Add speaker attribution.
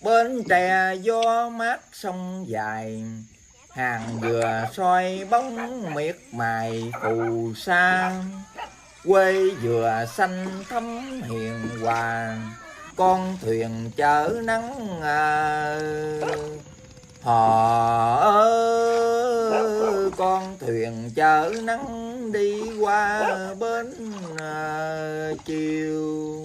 Speaker 1: Bến tre gió mát sông dài, hàng dừa soi bóng miệt mài phù sa. Quê dừa xanh thắm hiền hòa, con thuyền chở nắng con thuyền chở nắng đi qua bến chiều.